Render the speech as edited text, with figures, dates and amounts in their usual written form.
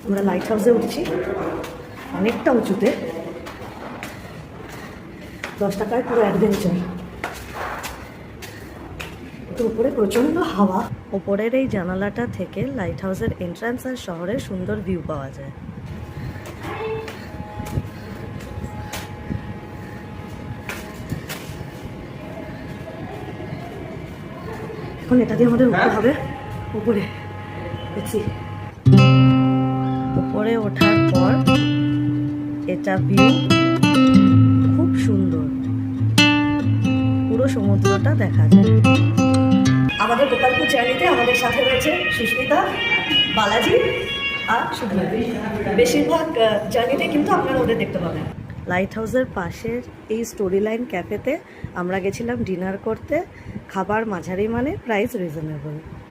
আমরা লাইট হাউসে উঠছি, অনেকটা উঁচুতে, 10 টাকায় পুরো অ্যাডভেঞ্চার। তো উপরে প্রচণ্ড হাওয়া। ওপরের এই জানালাটা থেকে লাইট হাউসের এন্ট্রান্স আর শহরের সুন্দর ভিউ পাওয়া যায়। এখন এটা দিয়ে আমাদের উঠতে হবে উপরে। দেখছি উপরে ওঠার পর এটা ভিউ খুব সুন্দর, পুরো সমুদ্রটা দেখা যায়। আমাদের গোপালপুর জার্নিতে আমাদের সাথে রয়েছে সুস্মিতা, বালাজি আর সুধীর। বেশিরভাগ জার্নিতে কিন্তু আপনারা ওদের দেখতে পাবেন। লাইট হাউসের পাশের এই স্টোরি লাইন ক্যাফেতে আমরা গেছিলাম ডিনার করতে। খাবার মাঝারি মানে, প্রাইস রিজনেবল।